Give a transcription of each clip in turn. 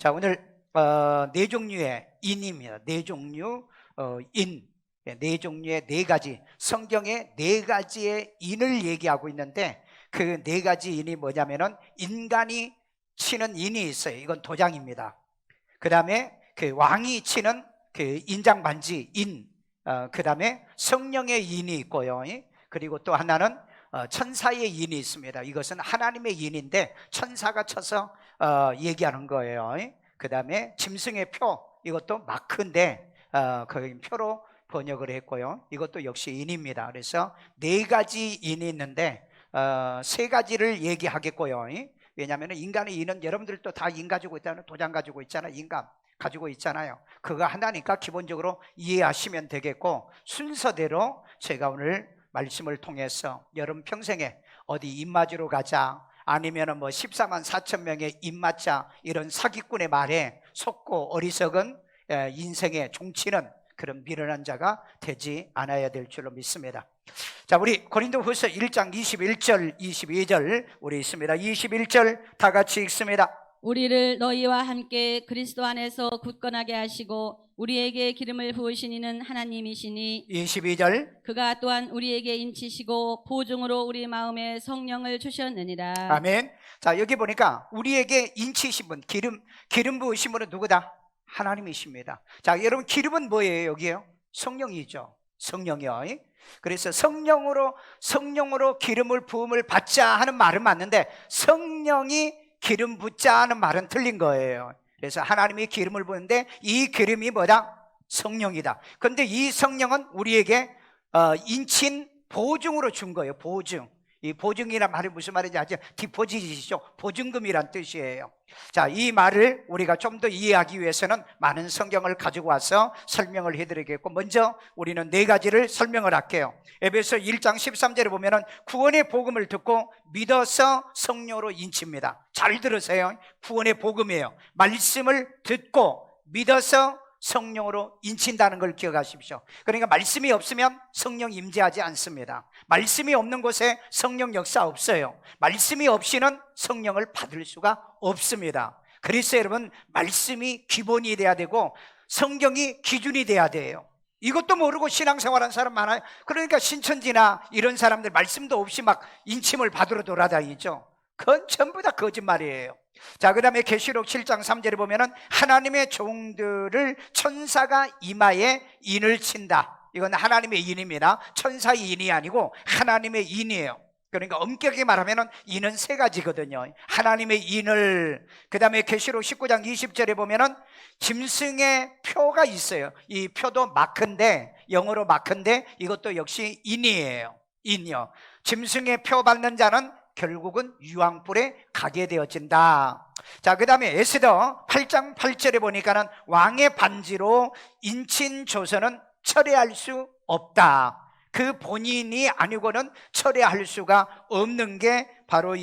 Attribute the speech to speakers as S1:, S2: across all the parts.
S1: 자, 오늘 네 종류의 인입니다. 네 종류 인, 네 종류의 네 가지, 성경의 네 가지의 인을 얘기하고 있는데, 그 네 가지 인이 뭐냐면은 인간이 치는 인이 있어요. 이건 도장입니다. 그 다음에 그 왕이 치는 그 인장 반지 인, 그 다음에 성령의 인이 있고요. 그리고 또 하나는 천사의 인이 있습니다. 이것은 하나님의 인인데 천사가 쳐서 얘기하는 거예요. 그 다음에 짐승의 표, 이것도 마크인데 그 표로 번역을 했고요. 이것도 역시 인입니다. 그래서 네 가지 인이 있는데 세 가지를 얘기하겠고요. 왜냐하면 인간의 인은 여러분들도 다 인 가지고 있다는 도장 가지고 있잖아요. 인감 가지고 있잖아요. 그거 하나니까 기본적으로 이해하시면 되겠고, 순서대로 제가 오늘 말씀을 통해서 여러분 평생에 어디 입맞으러 가자, 아니면 뭐 14만 4천 명의 입맞자, 이런 사기꾼의 말에 속고 어리석은 인생의 종치는 그런 미련한 자가 되지 않아야 될 줄로 믿습니다. 자, 우리 고린도후서 1장 21절 22절 우리 있습니다. 21절 다 같이 읽습니다.
S2: 우리를 너희와 함께 그리스도 안에서 굳건하게 하시고 우리에게 기름을 부으신 이는 하나님이시니
S1: 22절
S2: 그가 또한 우리에게 인치시고 보증으로 우리 마음에 성령을 주셨느니라.
S1: 아멘. 자, 여기 보니까 우리에게 인치신 분, 기름 부으신 분은 누구다? 하나님이십니다. 자, 여러분 기름은 뭐예요? 여기요? 성령이죠. 성령이요. 그래서 성령으로 기름을 부음을 받자 하는 말은 맞는데, 성령이 기름 붓자 하는 말은 틀린 거예요. 그래서 하나님이 기름을 부는데 이 기름이 뭐다? 성령이다. 그런데 이 성령은 우리에게 인친 보증으로 준 거예요. 보증. 이 보증이란 말이 무슨 말인지 아죠? 디포짓이죠. 보증금이란 뜻이에요. 자, 이 말을 우리가 좀 더 이해하기 위해서는 많은 성경을 가지고 와서 설명을 해드리겠고, 먼저 우리는 네 가지를 설명을 할게요. 에베소 1장 13절에 보면은 구원의 복음을 듣고 믿어서 성령으로 인칩니다. 잘 들으세요. 구원의 복음이에요. 말씀을 듣고 믿어서 성령으로 인친다는 걸 기억하십시오. 그러니까 말씀이 없으면 성령 임재하지 않습니다. 말씀이 없는 곳에 성령 역사 없어요. 말씀이 없이는 성령을 받을 수가 없습니다. 그래서 여러분, 말씀이 기본이 돼야 되고 성경이 기준이 돼야 돼요. 이것도 모르고 신앙생활하는 사람 많아요. 그러니까 신천지나 이런 사람들 말씀도 없이 막 인침을 받으러 돌아다니죠. 그건 전부 다 거짓말이에요. 자, 그 다음에 계시록 7장 3절에 보면은 하나님의 종들을 천사가 이마에 인을 친다. 이건 하나님의 인입니다. 천사의 인이 아니고 하나님의 인이에요. 그러니까 엄격히 말하면은 인은 세 가지거든요. 하나님의 인을, 그 다음에 계시록 19장 20절에 보면은 짐승의 표가 있어요. 이 표도 마크인데, 영어로 마크인데 이것도 역시 인이에요. 인이요. 짐승의 표 받는 자는 결국은 유황불에 가게 되어진다. 자, 그 다음에 에스더 8장 8절에 보니까는 왕의 반지로 인친 조서는 철회할 수 없다. 그 본인이 아니고는 철회할 수가 없는 게 바로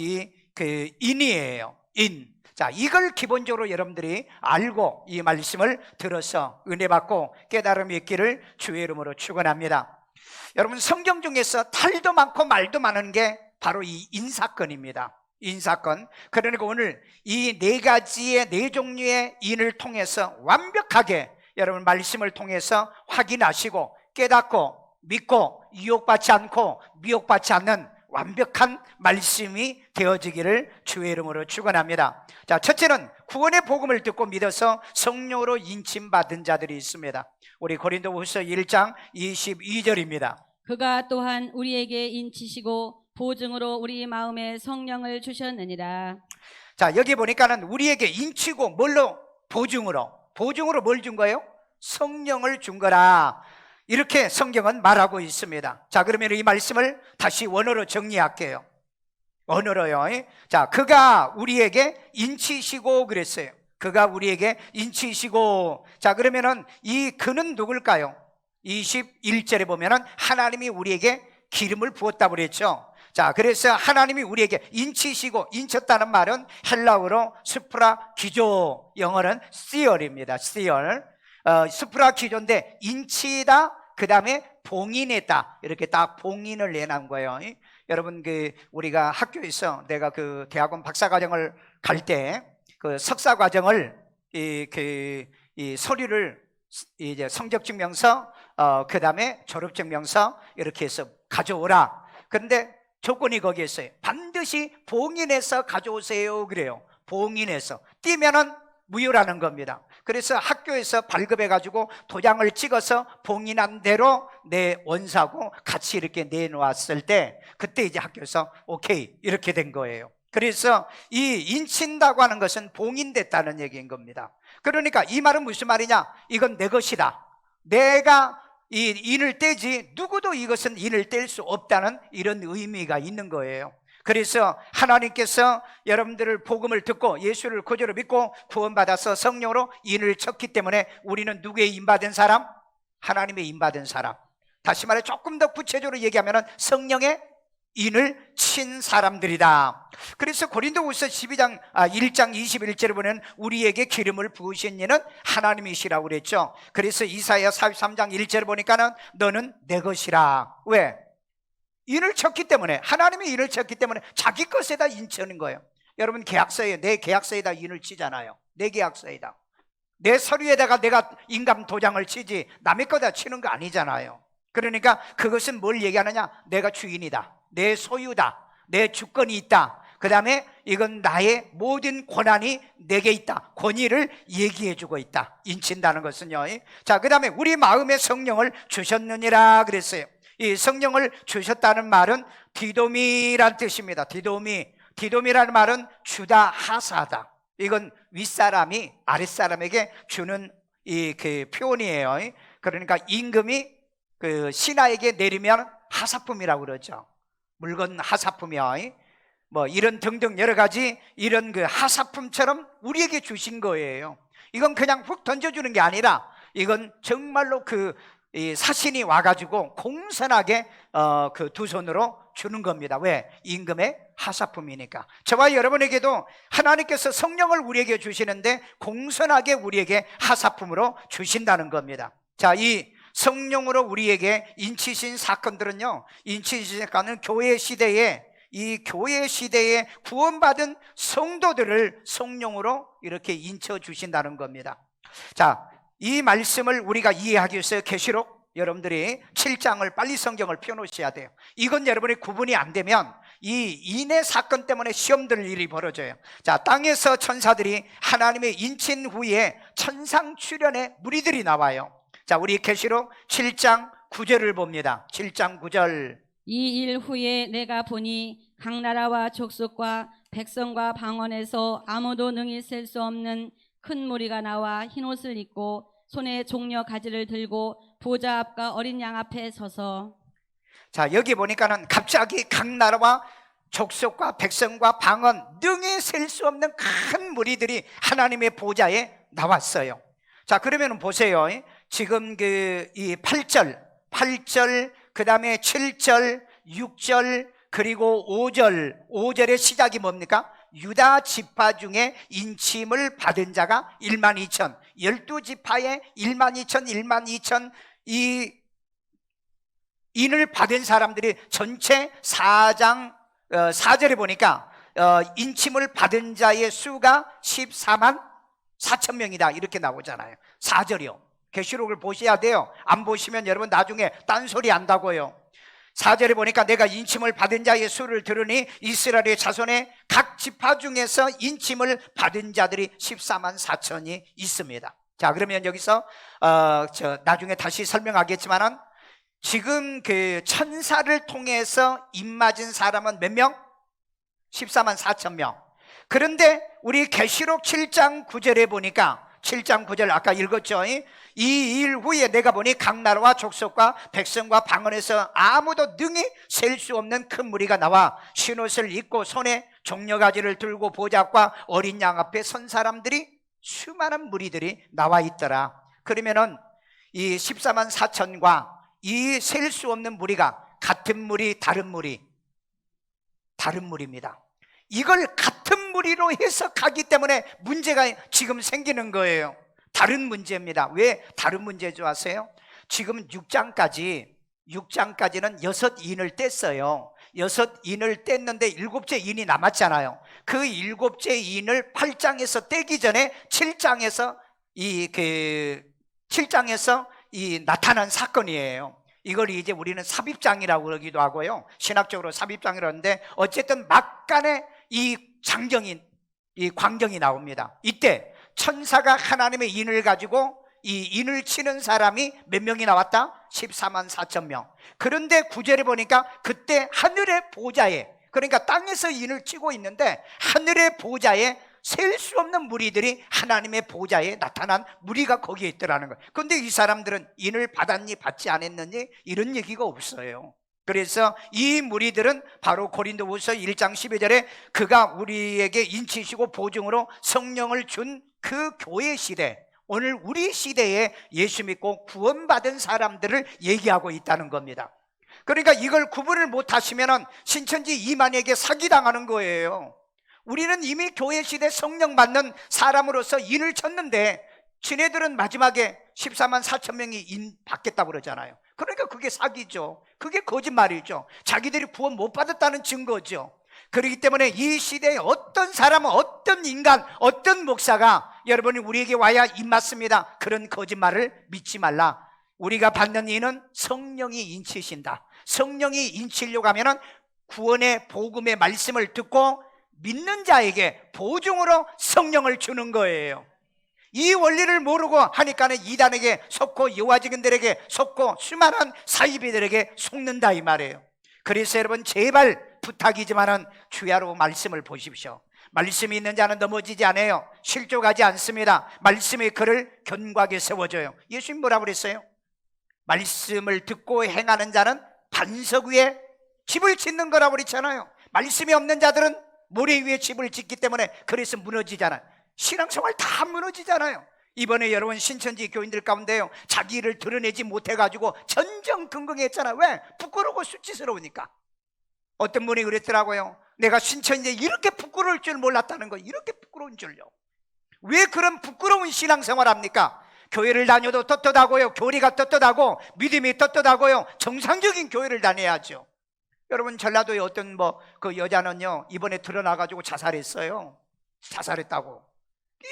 S1: 그 인이에요. 인. 자, 이걸 기본적으로 여러분들이 알고 이 말씀을 들어서 은혜 받고 깨달음이 있기를 주의 이름으로 축원합니다. 여러분, 성경 중에서 탈도 많고 말도 많은 게 바로 이 인사건입니다. 인사건. 그러니까 오늘 이 네 가지의 네 종류의 인을 통해서 완벽하게 여러분 말씀을 통해서 확인하시고 깨닫고 믿고 유혹받지 않고 미혹받지 않는 완벽한 말씀이 되어지기를 주의 이름으로 축원합니다. 자, 첫째는 구원의 복음을 듣고 믿어서 성령으로 인침받은 자들이 있습니다. 우리 고린도후서 1장 22절입니다.
S2: 그가 또한 우리에게 인치시고 보증으로 우리 마음에 성령을 주셨느니라.
S1: 자, 여기 보니까는 우리에게 인치고 뭘로? 보증으로 뭘 준 거예요? 성령을 준 거라. 이렇게 성경은 말하고 있습니다. 자, 그러면 이 말씀을 다시 원어로 정리할게요. 원어로요. 자, 그가 우리에게 인치시고 그랬어요. 그가 우리에게 인치시고. 자, 그러면은 이 그는 누굴까요? 21절에 보면은 하나님이 우리에게 기름을 부었다고 그랬죠. 자, 그래서 하나님이 우리에게 인치시고, 인쳤다는 말은 헬라어로 스프라기조, 영어는 시얼입니다. 시얼. 스프라기조인데 인치다, 그 다음에 봉인했다, 이렇게 딱 봉인을 내놓은 거예요. 여러분, 우리가 학교에서 내가 그 대학원 박사과정을 갈 때 그 석사과정을 이 서류를 이제 성적증명서, 그 다음에 졸업증명서 이렇게 해서 가져오라. 그런데 조건이 거기에 있어요. 반드시 봉인해서 가져오세요. 그래요. 봉인해서. 띄면은 무효라는 겁니다. 그래서 학교에서 발급해가지고 도장을 찍어서 봉인한 대로 내 원사하고 같이 이렇게 내놓았을 때 그때 이제 학교에서 오케이 이렇게 된 거예요. 그래서 이 인친다고 하는 것은 봉인됐다는 얘기인 겁니다. 그러니까 이 말은 무슨 말이냐? 이건 내 것이다. 내가 이 인을 떼지 누구도 이것은 인을 뗄 수 없다는 이런 의미가 있는 거예요. 그래서 하나님께서 여러분들을 복음을 듣고 예수를 구주로 믿고 구원받아서 성령으로 인을 쳤기 때문에 우리는 누구의 인받은 사람? 하나님의 인받은 사람. 다시 말해 조금 더 구체적으로 얘기하면 성령의 인을 친 사람들이다. 그래서 고린도후서 1장 21절에 보면 우리에게 기름을 부으신 이는 하나님이시라고 그랬죠. 그래서 이사야 43장 1절에 보니까는 너는 내 것이라. 왜? 인을 쳤기 때문에, 하나님의 인을 쳤기 때문에 자기 것에다 인치는 거예요. 여러분 계약서에, 내 계약서에다 인을 치잖아요. 내 계약서에다, 내 서류에다가 내가 인감 도장을 치지 남의 거다 치는 거 아니잖아요. 그러니까 그것은 뭘 얘기하느냐? 내가 주인이다, 내 소유다, 내 주권이 있다. 그 다음에 이건 나의 모든 권한이 내게 있다, 권위를 얘기해주고 있다. 인친다는 것은요. 자, 그 다음에 우리 마음에 성령을 주셨느니라 그랬어요. 이 성령을 주셨다는 말은 디도미란 뜻입니다. 디도미라는 말은 주다, 하사하다. 이건 윗사람이 아랫사람에게 주는 그 표현이에요. 그러니까 임금이 그 신하에게 내리면 하사품이라고 그러죠. 물건 하사품이요. 뭐 이런 등등 여러 가지 이런 그 하사품처럼 우리에게 주신 거예요. 이건 그냥 훅 던져주는 게 아니라 이건 정말로 이 사신이 와가지고 공손하게 그 두 손으로 주는 겁니다. 왜? 임금의 하사품이니까. 저와 여러분에게도 하나님께서 성령을 우리에게 주시는데 공손하게 우리에게 하사품으로 주신다는 겁니다. 자, 이 성령으로 우리에게 인치신 사건들은요, 인치신 사건은 교회 시대에, 이 교회 시대에 구원받은 성도들을 성령으로 이렇게 인쳐 주신다는 겁니다. 자, 이 말씀을 우리가 이해하기 위해서 계시록 여러분들이 7장을 빨리 성경을 펴놓으셔야 돼요. 이건 여러분이 구분이 안 되면 이 인의 사건 때문에 시험 들 일이 벌어져요. 자, 땅에서 천사들이 하나님의 인친 후에 천상 출현의 무리들이 나와요. 자, 우리 계시록 7장 9절을 봅니다. 7장 9절.
S2: 이 일 후에 내가 보니 각 나라와 족속과 백성과 방언에서 아무도 능히 셀 수 없는 큰 무리가 나와 흰옷을 입고 손에 종려 가지를 들고 보좌 앞과 어린 양 앞에 서서.
S1: 자, 여기 보니까는 갑자기 각 나라와 족속과 백성과 방언 능히 셀 수 없는 큰 무리들이 하나님의 보좌에 나왔어요. 자, 그러면 보세요. 지금 이 8절, 그 다음에 7절, 6절, 그리고 5절의 시작이 뭡니까? 유다 지파 중에 인침을 받은 자가 1만 2천, 12지파에 1만 2천, 1만 2천, 이 인을 받은 사람들이 전체 4장 4절에 보니까 인침을 받은 자의 수가 14만 4천 명이다 이렇게 나오잖아요. 4절이요. 계시록을 보셔야 돼요. 안 보시면 여러분 나중에 딴소리 한다고요. 4절에 보니까 내가 인침을 받은 자의 수를 들으니 이스라엘의 자손의 각 지파 중에서 인침을 받은 자들이 14만 4천이 있습니다. 자, 그러면 여기서 나중에 다시 설명하겠지만은 지금 그 천사를 통해서 입맞은 사람은 몇 명? 14만 4천 명. 그런데 우리 계시록 7장 9절에 보니까 7장 9절 아까 읽었죠. 이 일 후에 내가 보니 각 나라와 족속과 백성과 방언에서 아무도 능히 셀 수 없는 큰 무리가 나와 흰옷을 입고 손에 종려가지를 들고 보좌 앞과 어린 양 앞에 선 사람들이 수많은 무리들이 나와 있더라. 그러면은 이 14만 4천과 이 셀 수 없는 무리가 같은 무리, 다른 무리? 다른 무리입니다. 이걸 같은 무리로 해석하기 때문에 문제가 지금 생기는 거예요. 다른 문제입니다. 왜 다른 문제죠 아세요? 지금 6장까지는 6인을 뗐어요. 6 인을 뗐는데 7째 인이 남았잖아요. 그 7째 인을 8장에서 떼기 전에 7장에서 이 나타난 사건이에요. 이걸 이제 우리는 삽입장이라고 그러기도 하고요, 신학적으로 삽입장이라고 하는데, 어쨌든 막간에 이 장경이, 이 광경이 나옵니다. 이때 천사가 하나님의 인을 가지고 이 인을 치는 사람이 몇 명이 나왔다? 14만 4천 명. 그런데 9절에 보니까 그때 하늘의 보좌에, 그러니까 땅에서 인을 치고 있는데 하늘의 보좌에 셀 수 없는 무리들이 하나님의 보좌에 나타난 무리가 거기에 있더라는 거예요. 그런데 이 사람들은 인을 받았니 받지 않았느니 이런 얘기가 없어요. 그래서 이 무리들은 바로 고린도후서 1장 12절에 그가 우리에게 인치시고 보증으로 성령을 준 그 교회 시대, 오늘 우리 시대에 예수 믿고 구원받은 사람들을 얘기하고 있다는 겁니다. 그러니까 이걸 구분을 못 하시면 신천지 이만에게 사기당하는 거예요. 우리는 이미 교회 시대 성령 받는 사람으로서 인을 쳤는데 지네들은 마지막에 14만 4천 명이 인 받겠다고 그러잖아요. 그러니까 그게 사기죠. 그게 거짓말이죠. 자기들이 구원 못 받았다는 증거죠. 그렇기 때문에 이 시대에 어떤 사람은, 어떤 인간, 어떤 목사가 여러분이 우리에게 와야 입맞습니다, 그런 거짓말을 믿지 말라. 우리가 받는 인은 성령이 인치신다. 성령이 인치려고 하면 구원의 복음의 말씀을 듣고 믿는 자에게 보증으로 성령을 주는 거예요. 이 원리를 모르고 하니까는 이단에게 속고 여호와직인들에게 속고 수많은 사이비들에게 속는다 이 말이에요. 그래서 여러분 제발 부탁이지만은 주야로 말씀을 보십시오. 말씀이 있는 자는 넘어지지 않아요. 실족하지 않습니다. 말씀이 그를 견고하게 세워줘요. 예수님 뭐라고 그랬어요? 말씀을 듣고 행하는 자는 반석 위에 집을 짓는 거라고 그랬잖아요. 말씀이 없는 자들은 모래 위에 집을 짓기 때문에 그래서 무너지잖아요. 신앙생활 다 무너지잖아요. 이번에 여러분 신천지 교인들 가운데요, 자기 일을 드러내지 못해가지고 전전긍긍했잖아요. 왜? 부끄러워 수치스러우니까. 어떤 분이 그랬더라고요. 내가 신천지에 이렇게 부끄러울 줄 몰랐다는 거. 이렇게 부끄러운 줄요. 왜 그런 부끄러운 신앙생활 합니까? 교회를 다녀도 떳떳하고요, 교리가 떳떳하고 믿음이 떳떳하고요, 정상적인 교회를 다녀야죠. 여러분 전라도에 어떤 그 여자는요 이번에 드러나가지고 자살했어요. 자살했다고.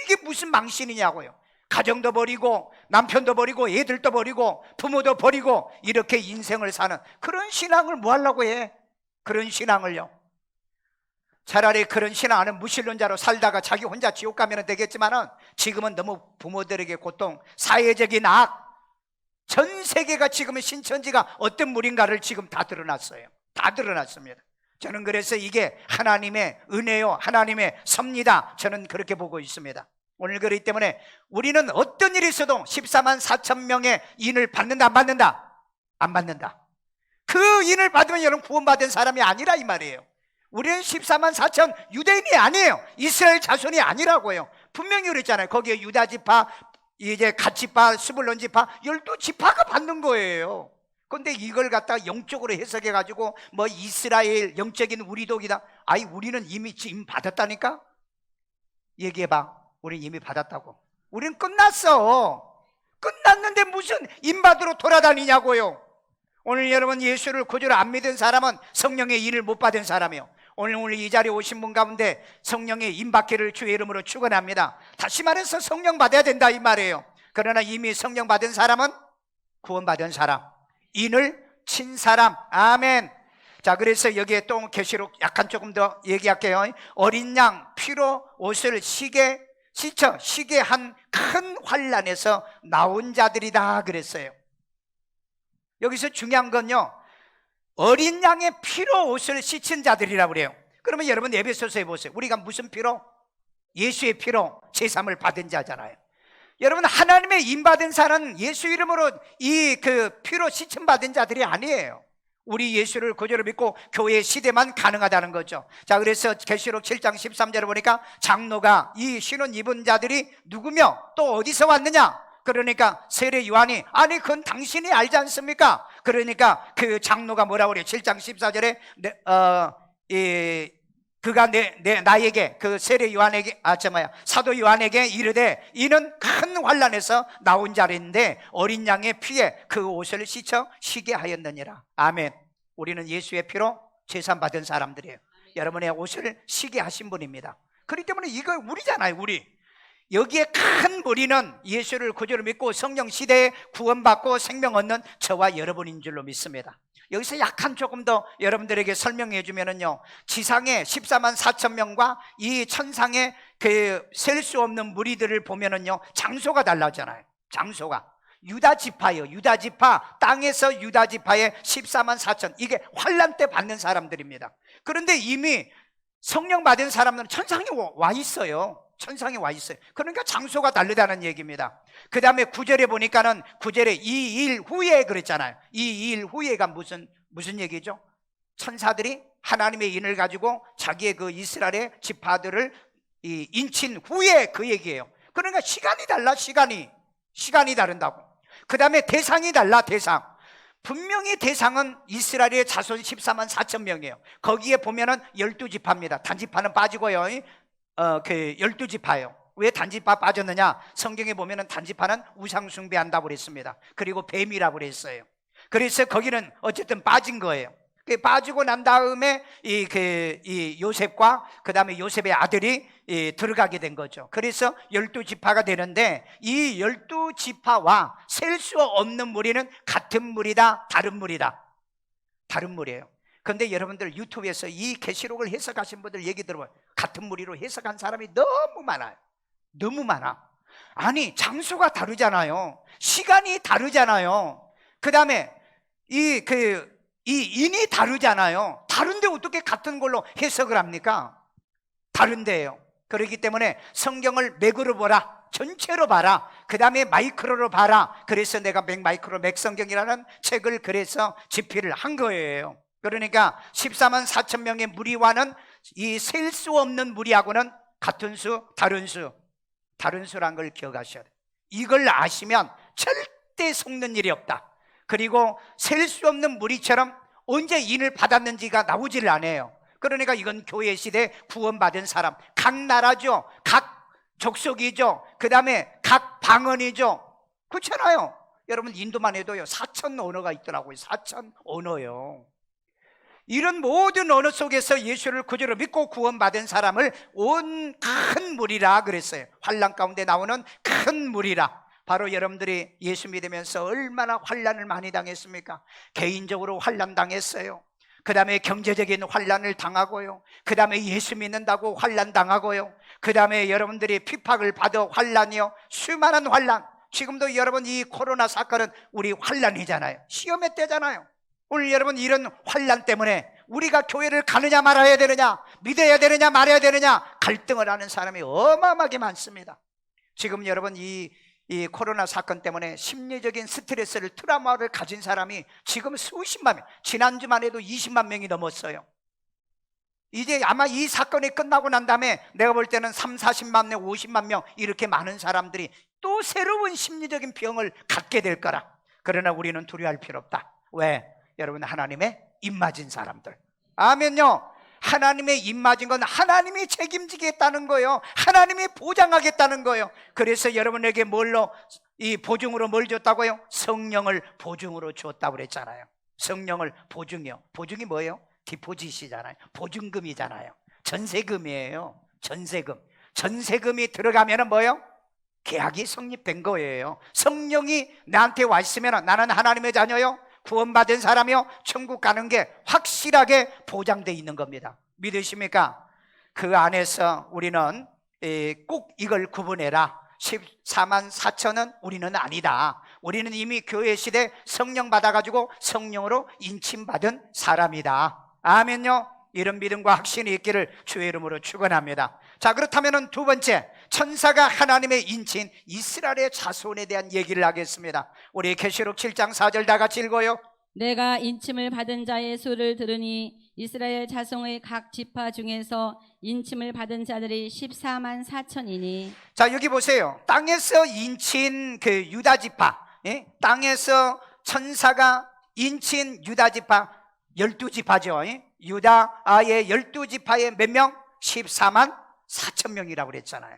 S1: 이게 무슨 망신이냐고요. 가정도 버리고 남편도 버리고 애들도 버리고 부모도 버리고 이렇게 인생을 사는 그런 신앙을 뭐 하려고 해? 그런 신앙을요. 차라리 그런 신앙은 무신론자로 살다가 자기 혼자 지옥 가면 되겠지만은 지금은 너무 부모들에게 고통, 사회적인 악, 전 세계가 지금은 신천지가 어떤 물인가를 지금 다 드러났어요. 다 드러났습니다. 저는 그래서 이게 하나님의 은혜요, 하나님의 섭니다. 저는 그렇게 보고 있습니다. 오늘 그렇기 때문에 우리는 어떤 일이 있어도 14만 4천 명의 인을 받는다 안 받는다? 안 받는다. 그 인을 받으면 여러분 구원받은 사람이 아니라 이 말이에요. 우리는 14만 4천 유대인이 아니에요. 이스라엘 자손이 아니라고요. 분명히 그랬잖아요. 거기에 유다 지파, 이제 갓 지파, 스불론 지파 12지파가 받는 거예요. 그런데 이걸 갖다가 영적으로 해석해가지고 이스라엘 영적인 우리 독이다. 아니 우리는 이미 지금 받았다니까? 얘기해봐. 우리는 이미 받았다고. 우리는 끝났어. 끝났는데 무슨 임받으러 돌아다니냐고요. 오늘 여러분 예수를 구주로 안 믿은 사람은 성령의 인을 못 받은 사람이요. 오늘 이 자리에 오신 분 가운데 성령의 인 받기를 주의 이름으로 축원합니다. 다시 말해서 성령 받아야 된다 이 말이에요. 그러나 이미 성령 받은 사람은 구원받은 사람, 인을 친 사람. 아멘. 자, 그래서 여기에 또 계시록 약간 조금 더 얘기할게요. 어린 양 피로 옷을 시게 한 큰 환란에서 나온 자들이다 그랬어요. 여기서 중요한 건요, 어린 양의 피로 옷을 씻은 자들이라고 그래요. 그러면 여러분 에베소서에 보세요. 우리가 무슨 피로? 예수의 피로 제삼을 받은 자잖아요. 여러분 하나님의 인받은 자는 예수 이름으로 그 피로 씻음 받은 자들이 아니에요. 우리 예수를 구주로 믿고 교회 시대만 가능하다는 거죠. 자, 그래서 계시록 7장 13절을 보니까 장로가 이 신혼 입은 자들이 누구며 또 어디서 왔느냐? 그러니까 세례 요한이 아니 그건 당신이 알지 않습니까? 그러니까 그 장로가 뭐라고 그래요? 7장 14절에 그가 나에게 그 세례 요한에게 사도 요한에게 이르되 이는 큰 환난에서 나온 자인데 어린 양의 피에 그 옷을 씻어 쉬게 하였느니라. 아멘. 우리는 예수의 피로 제사 받은 사람들이에요. 여러분의 옷을 시게 하신 분입니다. 그렇기 때문에 이거 우리잖아요, 우리. 여기에 큰 무리는 예수를 구주로 믿고 성령 시대에 구원받고 생명 얻는 저와 여러분인 줄로 믿습니다. 여기서 약간 조금 더 여러분들에게 설명해 주면은요, 지상에 14만 4천 명과 이 천상에 그 셀 수 없는 무리들을 보면은요, 장소가 달라잖아요. 장소가 유다 지파예요. 유다 지파, 땅에서 유다 지파의 14만 4천, 이게 환란 때 받는 사람들입니다. 그런데 이미 성령 받은 사람들은 천상에 와 있어요. 천상에 와 있어요. 그러니까 장소가 다르다는 얘기입니다. 그 다음에 9절에 보니까는 9절에 이 일 후에 그랬잖아요. 이 일 후에가 무슨 얘기죠? 천사들이 하나님의 인을 가지고 자기의 그 이스라엘의 지파들을 인친 후에 그 얘기예요. 그러니까 시간이 달라. 시간이 다른다고. 그 다음에 대상이 달라. 대상. 분명히 대상은 이스라엘의 자손 14만 4천 명이에요. 거기에 보면은 12지파입니다. 단지파는 빠지고요. 그 12지파예요. 왜 단지파 빠졌느냐? 성경에 보면은 단지파는 우상 숭배한다고 그랬습니다. 그리고 뱀이라고 그랬어요. 그래서 거기는 어쨌든 빠진 거예요. 빠지고 난 다음에 이 요셉과 그 다음에 요셉의 아들이 들어가게 된 거죠. 그래서 12지파가 되는데, 이 12지파와 셀 수 없는 무리는 같은 무리다, 다른 무리다. 다른 무리예요. 그런데 여러분들 유튜브에서 이 계시록을 해석하신 분들 얘기 들어봐요. 같은 무리로 해석한 사람이 너무 많아요. 너무 많아. 아니, 장소가 다르잖아요. 시간이 다르잖아요. 그 다음에 이 인이 다르잖아요. 다른데 어떻게 같은 걸로 해석을 합니까? 다른데요. 그렇기 때문에 성경을 맥으로 보라. 전체로 봐라. 그 다음에 마이크로로 봐라. 그래서 내가 맥마이크로 맥성경이라는 책을 그래서 집필을 한 거예요. 그러니까 14만 4천 명의 무리와는 이 셀 수 없는 무리하고는 같은 수, 다른 수란 걸 기억하셔야 돼요. 이걸 아시면 절대 속는 일이 없다. 그리고 셀 수 없는 무리처럼 언제 인을 받았는지가 나오지를 않아요. 그러니까 이건 교회 시대 구원받은 사람, 각 나라죠, 각 족속이죠, 그 다음에 각 방언이죠. 그렇잖아요. 여러분 인도만 해도요 4천 언어가 있더라고요. 4천 언어요. 이런 모든 언어 속에서 예수를 구주로 믿고 구원받은 사람을 온 큰 무리라 그랬어요. 환난 가운데 나오는 큰 무리라. 바로 여러분들이 예수 믿으면서 얼마나 환난을 많이 당했습니까? 개인적으로 환난 당했어요. 그 다음에 경제적인 환난을 당하고요. 그 다음에 예수 믿는다고 환난 당하고요. 그 다음에 여러분들이 핍박을 받아 환난이요. 수많은 환난. 지금도 여러분 이 코로나 사건은 우리 환난이잖아요. 시험의 때잖아요. 오늘 여러분 이런 환난 때문에 우리가 교회를 가느냐 말아야 되느냐, 믿어야 되느냐 말아야 되느냐 갈등을 하는 사람이 어마어마하게 많습니다. 지금 여러분 이 코로나 사건 때문에 심리적인 스트레스를, 트라우마를 가진 사람이 지금 수십만 명, 지난주만 해도 20만 명이 넘었어요. 이제 아마 이 사건이 끝나고 난 다음에 내가 볼 때는 3, 40만 명, 50만 명 이렇게 많은 사람들이 또 새로운 심리적인 병을 갖게 될 거라. 그러나 우리는 두려워할 필요 없다. 왜? 여러분 하나님의 입맞은 사람들. 아멘요. 하나님의 입맞은 건 하나님이 책임지겠다는 거예요. 하나님이 보장하겠다는 거예요. 그래서 여러분에게 이 보증으로 뭘 줬다고요? 성령을 보증으로 줬다고 그랬잖아요. 성령을 보증이요. 보증이 뭐예요? 디포짓이잖아요. 보증금이잖아요. 전세금이에요. 전세금이 들어가면은 뭐예요? 계약이 성립된 거예요. 성령이 나한테 와 있으면 나는 하나님의 자녀요, 구원받은 사람이요, 천국 가는 게 확실하게 보장되어 있는 겁니다. 믿으십니까? 그 안에서 우리는 꼭 이걸 구분해라. 14만 4천은 우리는 아니다. 우리는 이미 교회 시대 성령 받아가지고 성령으로 인침받은 사람이다. 아멘요. 이런 믿음과 확신이 있기를 주의 이름으로 축원합니다. 자, 그렇다면 두 번째, 천사가 하나님의 인친 이스라엘의 자손에 대한 얘기를 하겠습니다. 우리 계시록 7장 4절 다 같이 읽어요.
S2: 내가 인침을 받은 자의 수를 들으니 이스라엘 자손의 각 지파 중에서 인침을 받은 자들이 14만 4천이니.
S1: 자, 여기 보세요. 땅에서 인친 그 유다 지파, 땅에서 천사가 인친 유다 지파 12지파죠. 유다의 12지파의 몇 명? 14만 4천 명이라고 그랬잖아요.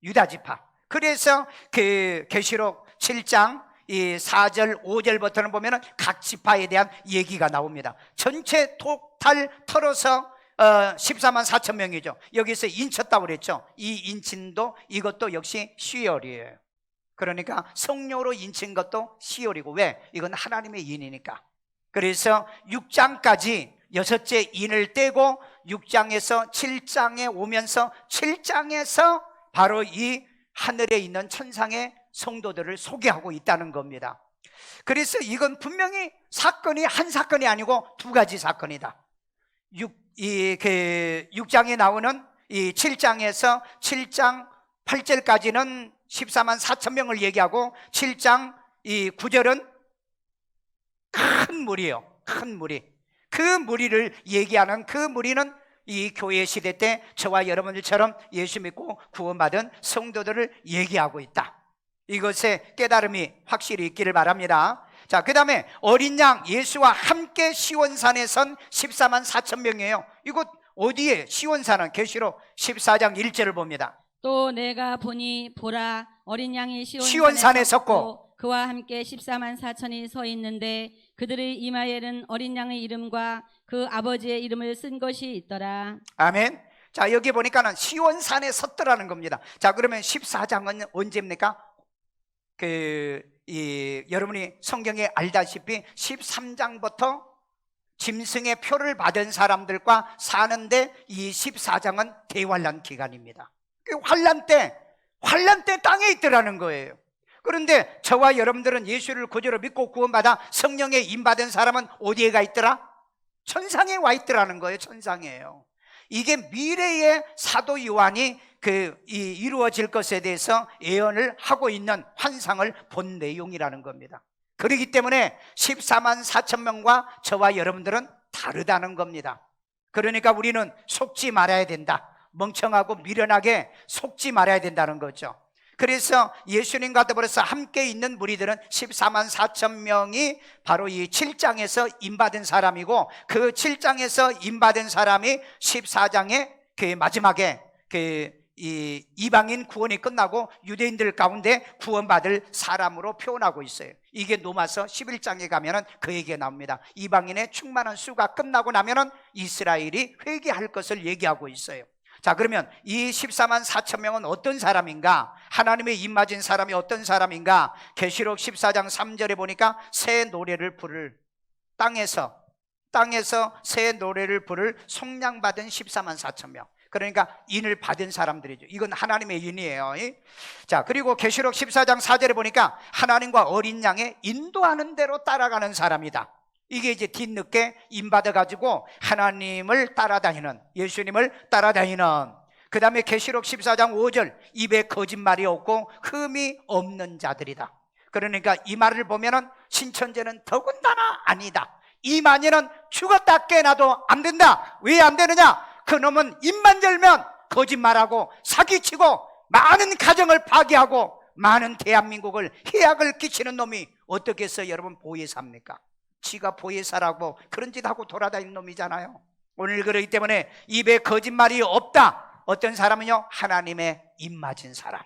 S1: 유다 지파. 그래서 그 계시록 7장 이 4절, 5절부터는 보면은 각 지파에 대한 얘기가 나옵니다. 전체 토탈 털어서 14만 4천 명이죠. 여기서 인쳤다고 그랬죠. 이 인친도 이것도 역시 시월이에요. 그러니까 성령으로 인친 것도 시월이고, 왜? 이건 하나님의 인이니까. 그래서 6장까지 여섯째 인을 떼고 6장에서 7장에 오면서 7장에서 바로 이 하늘에 있는 천상의 성도들을 소개하고 있다는 겁니다. 그래서 이건 분명히 사건이 한 사건이 아니고 두 가지 사건이다. 6장에 나오는 이 7장에서 7장 8절까지는 14만 4천 명을 얘기하고 7장 이 9절은 큰 무리예요. 큰 무리. 그 무리를 얘기하는, 그 무리는 이 교회 시대 때 저와 여러분들처럼 예수 믿고 구원받은 성도들을 얘기하고 있다. 이것의 깨달음이 확실히 있기를 바랍니다. 자, 그 다음에 어린 양 예수와 함께 시온산에 선 14만 4천 명이에요. 이곳 어디에? 시온산은 계시록 14장 1절을 봅니다.
S2: 또 내가 보니 보라 어린 양이
S1: 시온산에 섰고
S2: 그와 함께 14만 4천이 서 있는데 그들의 이마에는 어린 양의 이름과 그 아버지의 이름을 쓴 것이 있더라.
S1: 아멘. 자, 여기 보니까는 시온산에 섰더라는 겁니다. 자, 그러면 14장은 언제입니까? 여러분이 성경에 알다시피 13장부터 짐승의 표를 받은 사람들과 사는데 이 14장은 대환란 기간입니다. 그 환란 때 땅에 있더라는 거예요. 그런데 저와 여러분들은 예수를 구주로 믿고 구원받아 성령에 임받은 사람은 어디에 가 있더라? 천상에 와 있더라는 거예요. 천상이에요. 이게 미래의 사도 요한이 이루어질 것에 대해서 예언을 하고 있는 환상을 본 내용이라는 겁니다. 그렇기 때문에 14만 4천 명과 저와 여러분들은 다르다는 겁니다. 그러니까 우리는 속지 말아야 된다. 멍청하고 미련하게 속지 말아야 된다는 거죠. 그래서 예수님과 더불어서 함께 있는 무리들은 14만 4천 명이 바로 이 7장에서 임받은 사람이고, 그 7장에서 임받은 사람이 14장의 그 마지막에 이 이방인 구원이 끝나고 유대인들 가운데 구원받을 사람으로 표현하고 있어요. 이게 로마서 11장에 가면은 그 얘기가 나옵니다. 이방인의 충만한 수가 끝나고 나면은 이스라엘이 회개할 것을 얘기하고 있어요. 자, 그러면 이 14만 4천 명은 어떤 사람인가? 하나님의 입맞은 사람이 어떤 사람인가? 계시록 14장 3절에 보니까 새 노래를 부를, 땅에서 새 노래를 부를 속량받은 14만 4천 명. 그러니까 인을 받은 사람들이죠. 이건 하나님의 인이에요. 자, 그리고 계시록 14장 4절에 보니까 하나님과 어린 양의 인도하는 대로 따라가는 사람이다. 이게 이제 뒤늦게 인받아가지고 하나님을 따라다니는, 예수님을 따라다니는. 그 다음에 계시록 14장 5절, 입에 거짓말이 없고 흠이 없는 자들이다. 그러니까 이 말을 보면은 신천지는 더군다나 아니다. 이만희는 죽었다 깨나도 안 된다. 왜 안 되느냐? 그놈은 입만 열면 거짓말하고 사기치고 많은 가정을 파괴하고 많은 대한민국을 해악을 끼치는 놈이 어떻게 해서 여러분 보혜 삽니까? 지가 보혜사라고 그런 짓 하고 돌아다니는 놈이잖아요. 오늘 그러기 때문에 입에 거짓말이 없다. 어떤 사람은요? 하나님의 입맞은 사람.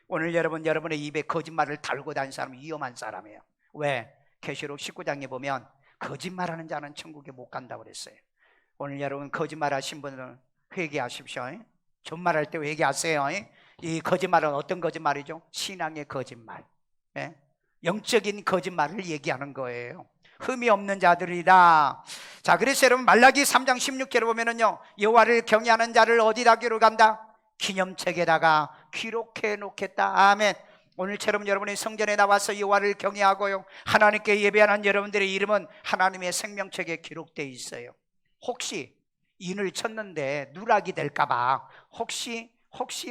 S1: 오늘 여러분의 입에 거짓말을 달고 다니는 사람은 위험한 사람이에요. 왜? 계시록 19장에 보면 거짓말하는 자는 천국에 못 간다고 그랬어요. 오늘 여러분 거짓말하신 분은 회개하십시오. 존말할 때 회개하세요. 이 거짓말은 어떤 거짓말이죠? 신앙의 거짓말, 영적인 거짓말을 얘기하는 거예요. 흠이 없는 자들이다. 자, 그래서 여러분 말라기 3장 16절에 보면은요, 여호와를 경외하는 자를 어디다 기록한다? 기념책에다가 기록해 놓겠다. 아멘. 오늘처럼 여러분이 성전에 나와서 여호와를 경외하고요, 하나님께 예배하는 여러분들의 이름은 하나님의 생명책에 기록되어 있어요. 혹시 인을 쳤는데 누락이 될까봐 혹시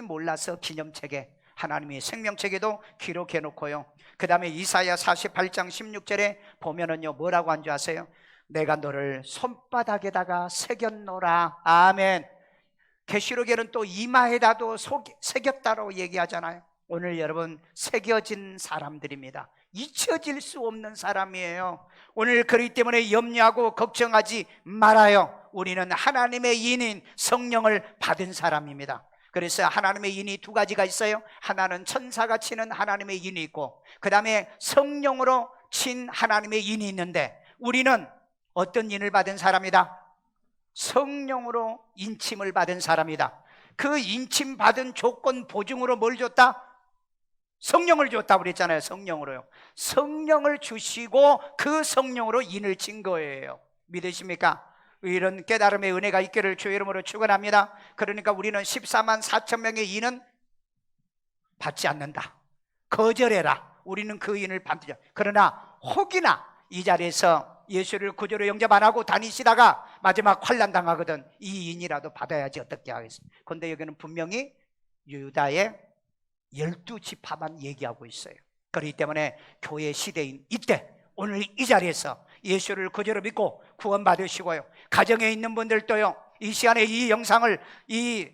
S1: 몰라서 기념책에, 하나님의 생명책에도 기록해 놓고요. 그 다음에 이사야 48장 16절에 보면은요, 뭐라고 한 줄 아세요? 내가 너를 손바닥에다가 새겼노라. 아멘. 계시록에는 또 이마에다도 새겼다고 얘기하잖아요. 오늘 여러분 새겨진 사람들입니다. 잊혀질 수 없는 사람이에요. 오늘 그렇기 때문에 염려하고 걱정하지 말아요. 우리는 하나님의 인인 성령을 받은 사람입니다. 그래서 하나님의 인이 두 가지가 있어요. 하나는 천사가 치는 하나님의 인이 있고, 그 다음에 성령으로 친 하나님의 인이 있는데, 우리는 어떤 인을 받은 사람이다? 성령으로 인침을 받은 사람이다. 그 인침 받은 조건 보증으로 뭘 줬다? 성령을 줬다 그랬잖아요. 성령으로요. 성령을 주시고 그 성령으로 인을 친 거예요. 믿으십니까? 이런 깨달음의 은혜가 있기를 주의 이름으로 축원합니다. 그러니까 우리는 14만 4천 명의 인은 받지 않는다. 거절해라. 우리는 그 인을 받지. 그러나 혹이나 이 자리에서 예수를 구주로 영접 안 하고 다니시다가 마지막 환난 당하거든. 이 인이라도 받아야지 어떻게 하겠습니까? 그런데 여기는 분명히 유다의 12지파만 얘기하고 있어요. 그렇기 때문에 교회 시대인 이때, 오늘 이 자리에서 예수를 구주로 믿고 구원받으시고요, 가정에 있는 분들도요, 이 시간에 이 영상을, 이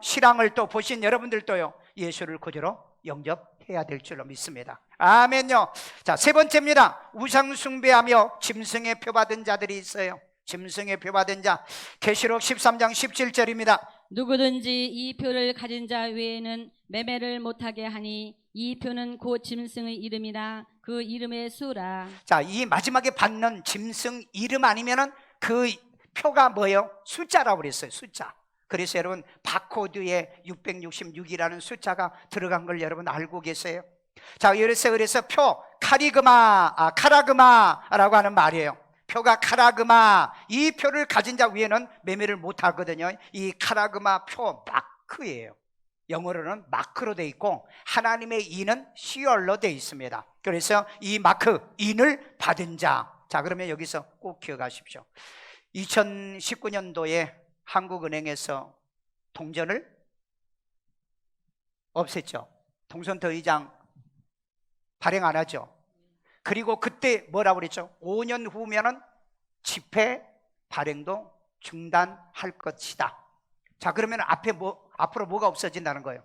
S1: 실황을 또 보신 여러분들도요, 예수를 구주로 영접해야 될 줄로 믿습니다. 아멘요. 자, 세 번째입니다. 우상 숭배하며 짐승의 표 받은 자들이 있어요. 짐승의 표 받은 자, 계시록 13장 17절입니다.
S2: 누구든지 이 표를 가진 자 외에는 매매를 못하게 하니 이 표는 곧 짐승의 이름이라 그 이름의 수라.
S1: 자, 이 마지막에 받는 짐승 이름 아니면은 그 표가 뭐예요? 숫자라고 그랬어요. 숫자. 그래서 여러분 바코드에 666이라는 숫자가 들어간 걸 여러분 알고 계세요? 자, 그래서 표 카라그마라고 하는 말이에요. 표가 카라그마, 이 표를 가진 자 위에는 매매를 못 하거든요. 이 카라그마 표 마크예요. 영어로는 마크로 돼 있고 하나님의 인은 시얼로 돼 있습니다. 그래서 이 마크, 인을 받은 자. 자, 그러면 여기서 꼭 기억하십시오. 2019년도에 한국은행에서 동전을 없앴죠. 동전 더 이상 발행 안 하죠. 그리고 그때 뭐라고 그랬죠? 5년 후면은 지폐 발행도 중단할 것이다. 자, 그러면 앞으로 뭐가 없어진다는 거예요?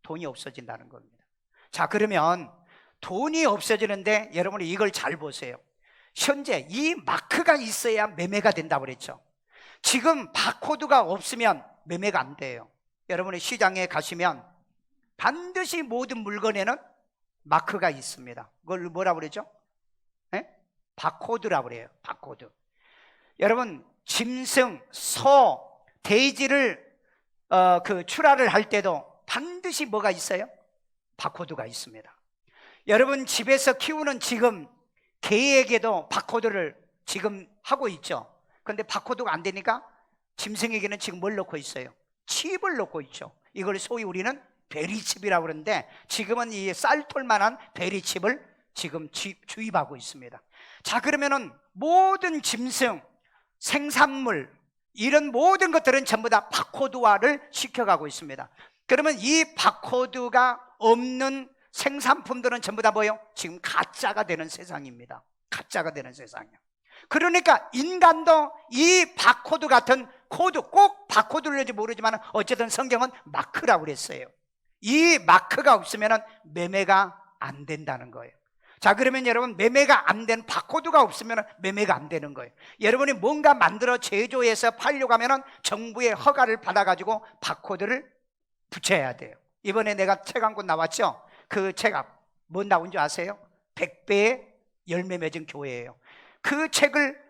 S1: 돈이 없어진다는 겁니다. 자, 그러면 돈이 없어지는데 여러분이 이걸 잘 보세요. 현재 이 마크가 있어야 매매가 된다고 그랬죠. 지금 바코드가 없으면 매매가 안 돼요. 여러분이 시장에 가시면 반드시 모든 물건에는 마크가 있습니다. 그걸 뭐라고 그러죠? 네? 바코드라고 그래요. 바코드. 여러분, 짐승, 소, 돼지를 출하를 할 때도 반드시 뭐가 있어요? 바코드가 있습니다. 여러분 집에서 키우는 지금 개에게도 바코드를 지금 하고 있죠. 그런데 바코드가 안 되니까 짐승에게는 지금 뭘 넣고 있어요? 칩을 넣고 있죠. 이걸 소위 우리는 베리칩이라고 그러는데 지금은 이 쌀톨만한 베리칩을 지금 주입하고 있습니다. 자, 그러면은 모든 짐승, 생산물, 이런 모든 것들은 전부 다 바코드화를 시켜가고 있습니다. 그러면 이 바코드가 없는 생산품들은 전부 다 뭐예요? 지금 가짜가 되는 세상입니다. 가짜가 되는 세상이에요. 그러니까 인간도 이 바코드 같은 코드, 꼭 바코드를지 모르지만 어쨌든 성경은 마크라고 그랬어요. 이 마크가 없으면 매매가 안 된다는 거예요. 자, 그러면 여러분 매매가 안 된 바코드가 없으면 매매가 안 되는 거예요. 여러분이 뭔가 만들어 제조해서 팔려고 하면 정부의 허가를 받아가지고 바코드를 붙여야 돼요. 이번에 내가 책 한 권 나왔죠? 그 책 뭐 나온 줄 아세요? 100배의 열매 맺은 교회예요. 그 책을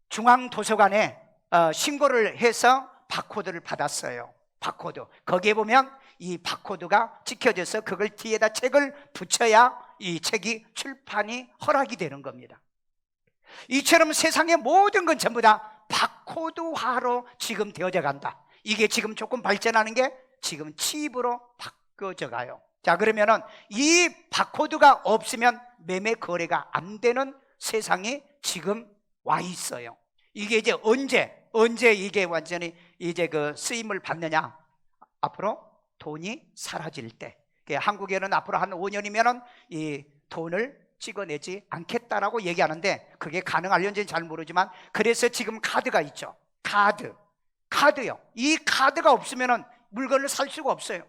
S1: 중앙도서관에 신고를 해서 바코드를 받았어요. 바코드. 거기에 보면 이 바코드가 찍혀져서 그걸 뒤에다 책을 붙여야 이 책이 출판이 허락이 되는 겁니다. 이처럼 세상의 모든 건 전부 다 바코드화로 지금 되어져 간다. 이게 지금 조금 발전하는 게 지금 칩으로 바꿔져 가요. 자, 그러면은 이 바코드가 없으면 매매 거래가 안 되는 세상이 지금 와 있어요. 이게 이제 언제 이게 완전히 이제 그 쓰임을 받느냐? 앞으로 돈이 사라질 때. 한국에는 앞으로 한 5년이면은 이 돈을 찍어내지 않겠다라고 얘기하는데 그게 가능할런지는 잘 모르지만 그래서 지금 카드가 있죠. 카드요. 이 카드가 없으면은 물건을 살 수가 없어요.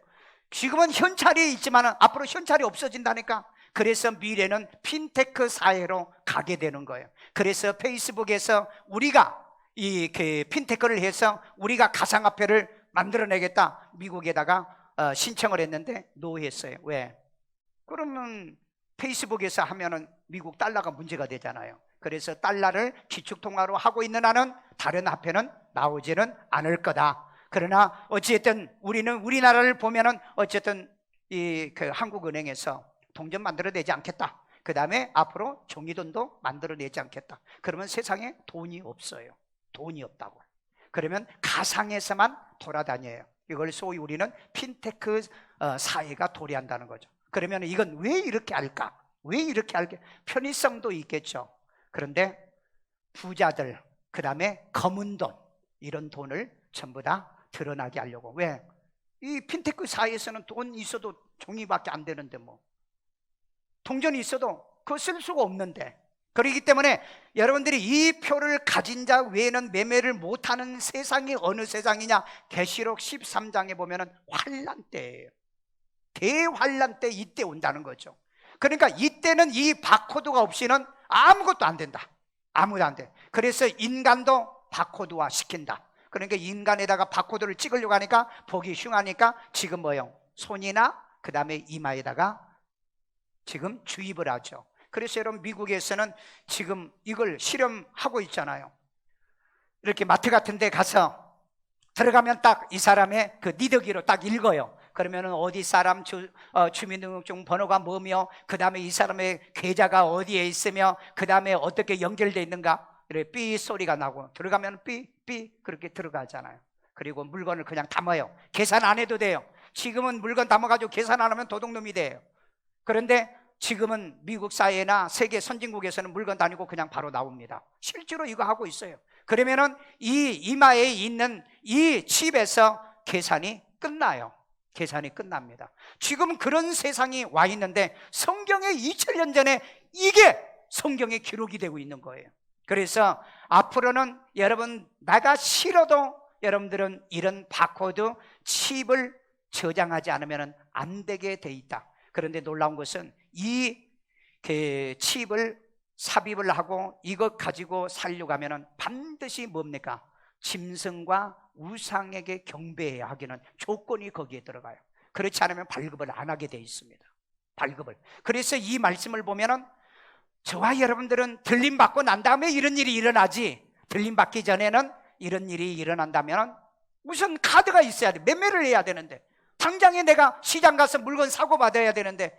S1: 지금은 현찰이 있지만 앞으로 현찰이 없어진다니까. 그래서 미래는 핀테크 사회로 가게 되는 거예요. 그래서 페이스북에서 우리가 이 핀테크를 해서 우리가 가상화폐를 만들어내겠다. 미국에다가 신청을 했는데 노했어요. 왜? 그러면 페이스북에서 하면은 미국 달러가 문제가 되잖아요. 그래서 달러를 기축통화로 하고 있는 한은 다른 화폐는 나오지는 않을 거다. 그러나 어쨌든 우리는 우리나라를 보면은 어쨌든 그 한국은행에서 동전 만들어내지 않겠다. 그 다음에 앞으로 종이돈도 만들어내지 않겠다. 그러면 세상에 돈이 없어요. 돈이 없다고. 그러면 가상에서만 돌아다녀요. 이걸 소위 우리는 핀테크 사회가 도래한다는 거죠. 그러면 이건 왜 이렇게 할까? 왜 이렇게 할까? 편의성도 있겠죠. 그런데 부자들, 그 다음에 검은 돈, 이런 돈을 전부 다 드러나게 하려고. 왜? 이 핀테크 사회에서는 돈 있어도 종이밖에 안 되는데 뭐 동전이 있어도 그거 쓸 수가 없는데, 그렇기 때문에 여러분들이 이 표를 가진 자 외에는 매매를 못하는 세상이 어느 세상이냐? 계시록 13장에 보면은 환란 때예요. 대환란 때 이때 온다는 거죠. 그러니까 이때는 이 바코드가 없이는 아무것도 안 된다. 아무도 안 돼. 그래서 인간도 바코드화 시킨다. 그러니까 인간에다가 바코드를 찍으려고 하니까 보기 흉하니까 지금 뭐요? 손이나 그 다음에 이마에다가 지금 주입을 하죠. 그래서 여러분 미국에서는 지금 이걸 실험하고 있잖아요. 이렇게 마트 같은 데 가서 들어가면 딱 이 사람의 그 니더기로 딱 읽어요. 그러면은 어디 사람 주민등록증 번호가 뭐며, 그 다음에 이 사람의 계좌가 어디에 있으며, 그 다음에 어떻게 연결되어 있는가, 이렇게 삐 소리가 나고 들어가면 삐 그렇게 들어가잖아요. 그리고 물건을 그냥 담아요. 계산 안 해도 돼요. 지금은 물건 담아가지고 계산 안 하면 도둑놈이 돼요. 그런데 지금은 미국 사회나 세계 선진국에서는 물건 다니고 그냥 바로 나옵니다. 실제로 이거 하고 있어요. 그러면은 이 이마에 있는 이 칩에서 계산이 끝나요. 계산이 끝납니다. 지금 그런 세상이 와 있는데 성경에 2000년 전에 이게 성경에 기록이 되고 있는 거예요. 그래서 앞으로는 여러분 나가 싫어도 여러분들은 이런 바코드 칩을 저장하지 않으면 안 되게 돼 있다. 그런데 놀라운 것은 이 칩을 삽입을 하고 이것 가지고 살려고 하면 반드시 뭡니까? 짐승과 우상에게 경배해야 하기는 조건이 거기에 들어가요. 그렇지 않으면 발급을 안 하게 돼 있습니다. 발급을. 그래서 이 말씀을 보면은 저와 여러분들은 들림 받고 난 다음에 이런 일이 일어나지, 들림 받기 전에는 이런 일이 일어난다면 우선 카드가 있어야 돼. 매매를 해야 되는데, 당장에 내가 시장 가서 물건 사고 받아야 되는데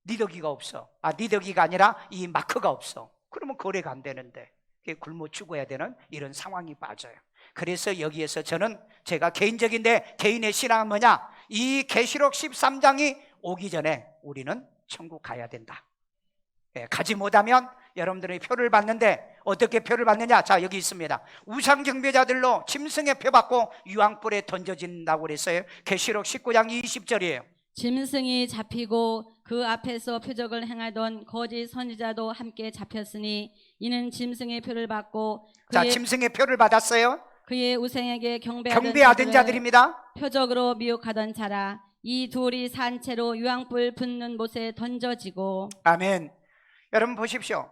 S1: 니더기가 없어. 니더기가 아니라 이 마크가 없어. 그러면 거래가 안 되는데 굶어 죽어야 되는 이런 상황이 빠져요. 그래서 여기에서 저는 제가 개인적인데 개인의 신앙은 뭐냐? 이 계시록 13장이 오기 전에 우리는 천국 가야 된다. 가지 못하면 여러분들이 표를 받는데 어떻게 표를 받느냐? 자, 여기 있습니다. 우상 경배자들로 짐승의 표 받고 유황불에 던져진다고 그랬어요. 계시록 19장 20절이에요.
S2: 짐승이 잡히고 그 앞에서 표적을 행하던 거짓 선지자도 함께 잡혔으니 이는 짐승의 표를 받고
S1: 자, 짐승의 표를 받았어요.
S2: 그의 우상에게 경배하던
S1: 자들입니다.
S2: 자들을 표적으로 미혹하던 자라. 이 둘이 산채로 유황불 붙는 못에 던져지고.
S1: 아멘. 여러분 보십시오.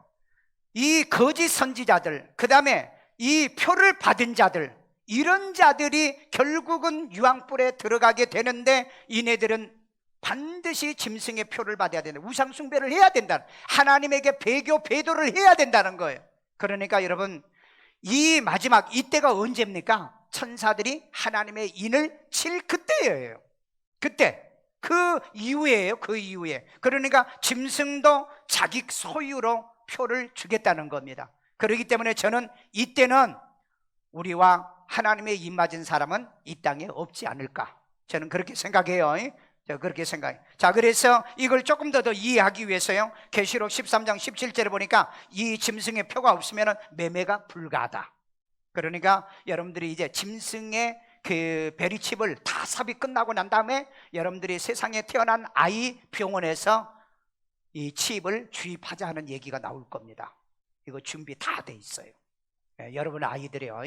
S1: 이 거짓 선지자들, 그 다음에 이 표를 받은 자들, 이런 자들이 결국은 유황불에 들어가게 되는데 이네들은 반드시 짐승의 표를 받아야 된다. 우상 숭배를 해야 된다. 하나님에게 배도를 해야 된다는 거예요. 그러니까 여러분 이 마지막 이때가 언제입니까? 천사들이 하나님의 인을 칠 그때예요. 그때 그 이후에요. 그 이후에. 그러니까 짐승도 자기 소유로 표를 주겠다는 겁니다. 그렇기 때문에 저는 이때는 우리와 하나님의 입 맞은 사람은 이 땅에 없지 않을까, 저는 그렇게 생각해요. 저 그렇게 생각해요. 자, 그래서 이걸 조금 더 이해하기 위해서요, 계시록 13장 17절에 보니까 이 짐승의 표가 없으면 매매가 불가하다. 그러니까 여러분들이 이제 짐승의 그 베리칩을 다 삽입 끝나고 난 다음에 여러분들이 세상에 태어난 아이 병원에서 이 칩을 주입하자 하는 얘기가 나올 겁니다. 이거 준비 다 돼 있어요. 여러분 아이들이요.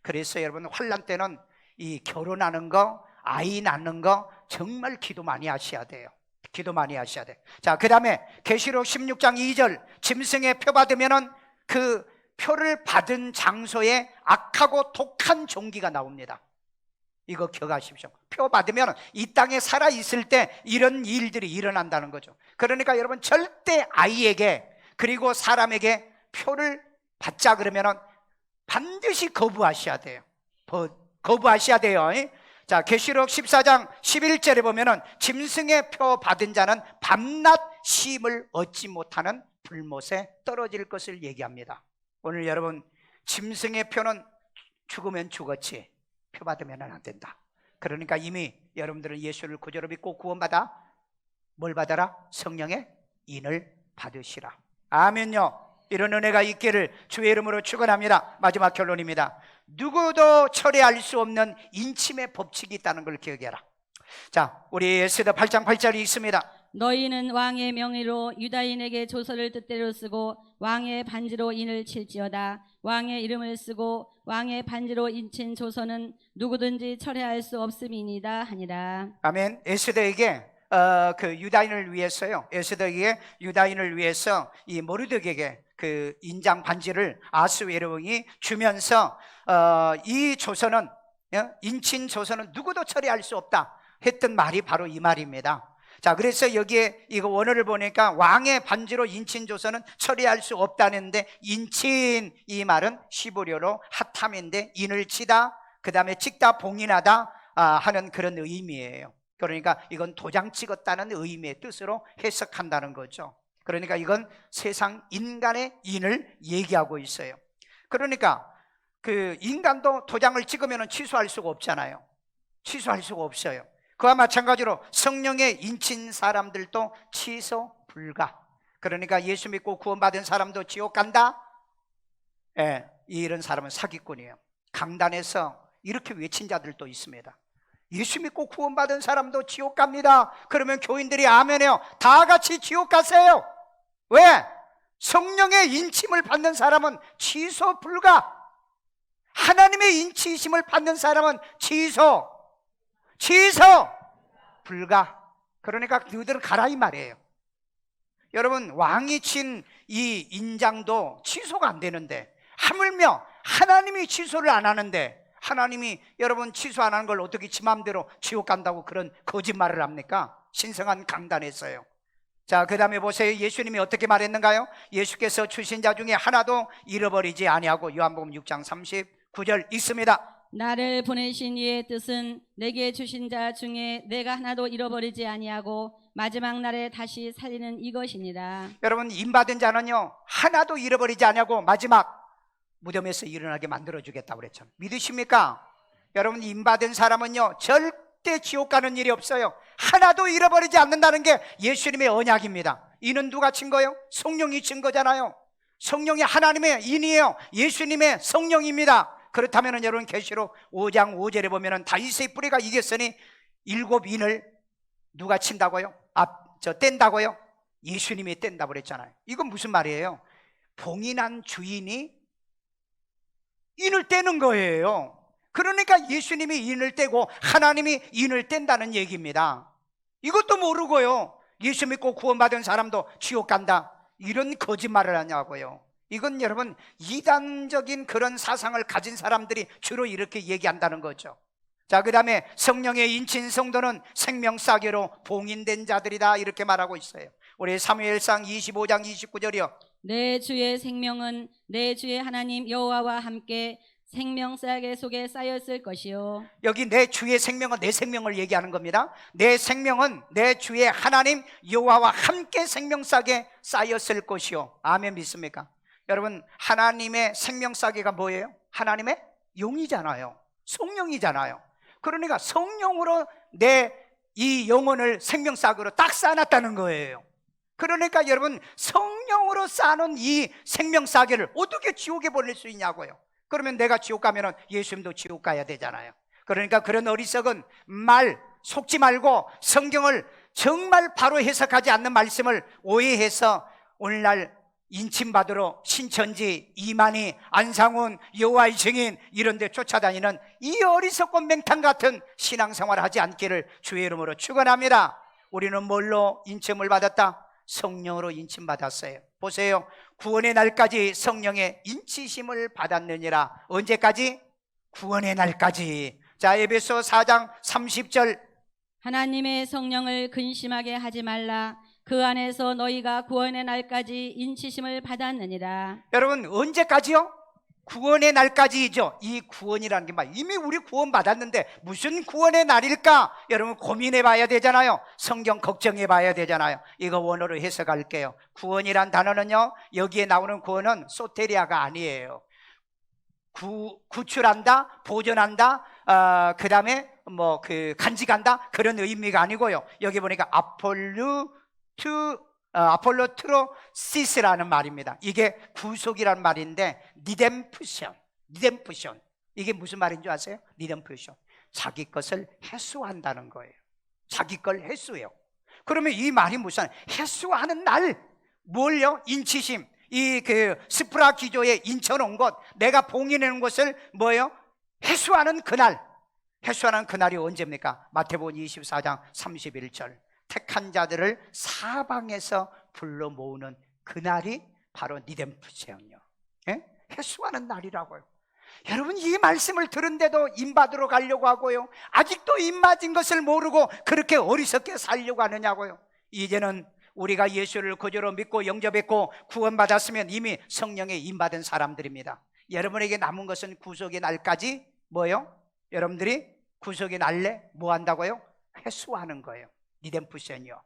S1: 그래서 여러분 환란 때는 이 결혼하는 거, 아이 낳는 거 정말 기도 많이 하셔야 돼요. 기도 많이 하셔야 돼. 자, 그 다음에 계시록 16장 2절 짐승의 표 받으면은 그 표를 받은 장소에 악하고 독한 종기가 나옵니다. 이거 기억하십시오. 표 받으면 이 땅에 살아있을 때 이런 일들이 일어난다는 거죠. 그러니까 여러분 절대 아이에게 그리고 사람에게 표를 받자 그러면 반드시 거부하셔야 돼요. 거부하셔야 돼요. 자, 계시록 14장 11절에 보면은 짐승의 표 받은 자는 밤낮 쉼을 얻지 못하는 불못에 떨어질 것을 얘기합니다. 오늘 여러분 짐승의 표는 죽으면 죽었지 표 받으면 안 된다. 그러니까 이미 여러분들은 예수를 구주로 믿고 구원받아 뭘 받아라? 성령의 인을 받으시라. 아멘요. 이런 은혜가 있기를 주의 이름으로 축원합니다. 마지막 결론입니다. 누구도 철회할 수 없는 인침의 법칙이 있다는 걸 기억해라. 자, 우리 에스더 8장 8절이 있습니다.
S2: 너희는 왕의 명의로 유다인에게 조서를 뜻대로 쓰고 왕의 반지로 인을 칠지어다. 왕의 이름을 쓰고 왕의 반지로 인친 조서는 누구든지 철회할 수 없음이니이다 하니라.
S1: 아멘. 에스더에게 그 유다인을 위해서요. 에스더에게 유다인을 위해서 이 모르드게에게 그 인장 반지를 아스웨로왕이 주면서 이 조서는 인친 조서는 누구도 처리할 수 없다 했던 말이 바로 이 말입니다. 자, 그래서 여기에 이거 원어를 보니까 왕의 반지로 인친 조서는 처리할 수 없다는데 인친 이 말은 시브리어로 하탐인데 인을 치다 그 다음에 찍다 봉인하다 하는 그런 의미예요. 그러니까 이건 도장 찍었다는 의미의 뜻으로 해석한다는 거죠. 그러니까 이건 세상 인간의 인을 얘기하고 있어요. 그러니까 그 인간도 도장을 찍으면 취소할 수가 없잖아요. 취소할 수가 없어요. 그와 마찬가지로 성령의 인친 사람들도 취소 불가. 그러니까 예수 믿고 구원받은 사람도 지옥 간다? 이런 사람은 사기꾼이에요. 강단에서 이렇게 외친 자들도 있습니다. 예수 믿고 구원받은 사람도 지옥 갑니다. 그러면 교인들이 아멘해요. 다 같이 지옥 가세요. 왜? 성령의 인침을 받는 사람은 취소 불가. 하나님의 인치심을 받는 사람은 취소 불가. 그러니까 너희들은 가라 이 말이에요. 여러분 왕이 친 이 인장도 취소가 안 되는데 하물며 하나님이 취소를 안 하는데 하나님이 여러분 취소 안 하는 걸 어떻게 지 마음대로 지옥 간다고 그런 거짓말을 합니까? 신성한 강단에서요. 자, 그 다음에 보세요. 예수님이 어떻게 말했는가요? 예수께서 주신 자 중에 하나도 잃어버리지 아니하고 요한복음 6장 39절 있습니다.
S2: 나를 보내신 이의 뜻은 내게 주신 자 중에 내가 하나도 잃어버리지 아니하고 마지막 날에 다시 살리는 이것이니라.
S1: 여러분 인받은 자는요 하나도 잃어버리지 아니하고 마지막 무덤에서 일어나게 만들어주겠다고 그랬죠. 믿으십니까? 여러분 인받은 사람은요 절대 지옥 가는 일이 없어요. 하나도 잃어버리지 않는다는 게 예수님의 언약입니다. 이는 누가 친 거예요? 성령이 친 거잖아요. 성령이 하나님의 인이에요. 예수님의 성령입니다. 그렇다면 여러분 계시록 5장 5절에 보면 다윗의 뿌리가 이겼으니 7인을 누가 친다고요? 뗀다고요? 예수님이 뗀다고 그랬잖아요. 이건 무슨 말이에요? 봉인한 주인이 인을 떼는 거예요. 그러니까 예수님이 인을 떼고 하나님이 인을 뗀다는 얘기입니다. 이것도 모르고요 예수 믿고 구원받은 사람도 지옥 간다 이런 거짓말을 하냐고요. 이건 여러분 이단적인 그런 사상을 가진 사람들이 주로 이렇게 얘기한다는 거죠. 자, 그 다음에 성령의 인친 성도는 생명사계로 봉인된 자들이다 이렇게 말하고 있어요. 우리 사무엘상 25장 29절이요.
S2: 내 주의 생명은 내 주의 하나님 여호와와 함께 생명사계 속에 쌓였을 것이요.
S1: 여기 내 주의 생명은 내 생명을 얘기하는 겁니다. 내 생명은 내 주의 하나님 여호와와 함께 생명사계에 쌓였을 것이요. 아멘 믿습니까? 여러분 하나님의 생명사계가 뭐예요? 하나님의 영이잖아요. 성령이잖아요. 그러니까 성령으로 내 이 영혼을 생명사계로 딱 쌓아놨다는 거예요. 그러니까 여러분 성령으로 쌓아놓은 이 생명사계를 어떻게 지옥에 보낼 수 있냐고요. 그러면 내가 지옥 가면 예수님도 지옥 가야 되잖아요. 그러니까 그런 어리석은 말 속지 말고 성경을 정말 바로 해석하지 않는 말씀을 오해해서 오늘날 인침받으러 신천지, 이만희, 안상훈, 여호와의 증인 이런 데 쫓아다니는 이 어리석고 맹탕 같은 신앙생활을 하지 않기를 주의 이름으로 축원합니다. 우리는 뭘로 인침을 받았다? 성령으로 인침받았어요. 보세요. 구원의 날까지 성령의 인치심을 받았느니라. 언제까지? 구원의 날까지. 자, 에베소 4장 30절.
S2: 하나님의 성령을 근심하게 하지 말라. 그 안에서 너희가 구원의 날까지 인치심을 받았느니라.
S1: 여러분, 언제까지요? 구원의 날까지이죠. 이 구원이라는 게 막 이미 우리 구원 받았는데 무슨 구원의 날일까? 여러분 고민해 봐야 되잖아요. 성경 걱정해 봐야 되잖아요. 이거 원어로 해석할게요. 구원이란 단어는요, 여기에 나오는 구원은 소테리아가 아니에요. 구출한다, 보존한다, 그 다음에 간직한다, 그런 의미가 아니고요. 여기 보니까 아폴로트로시스라는 말입니다. 이게 구속이라는 말인데, 리뎀프션. 이게 무슨 말인 줄 아세요? 리뎀프션. 자기 것을 회수한다는 거예요. 자기 걸 회수해요. 그러면 이 말이 무슨, 회수하는 날, 뭘요? 인치심. 이 스프라 기조에 인쳐놓은 것, 내가 봉인해놓은 것을 뭐예요? 회수하는 그날. 회수하는 그날이 언제입니까? 마태복음 24장 31절. 택한 자들을 사방에서 불러 모으는 그날이 바로 리뎀프션이요. 예? 회수하는 날이라고요. 여러분, 이 말씀을 들은데도 임받으러 가려고 하고요, 아직도 임맞은 것을 모르고 그렇게 어리석게 살려고 하느냐고요. 이제는 우리가 예수를 구주로 믿고 영접했고 구원받았으면 이미 성령에 임받은 사람들입니다. 여러분에게 남은 것은 구속의 날까지 뭐예요? 여러분들이 구속의 날에 뭐 한다고요? 회수하는 거예요. 리뎀프션이요.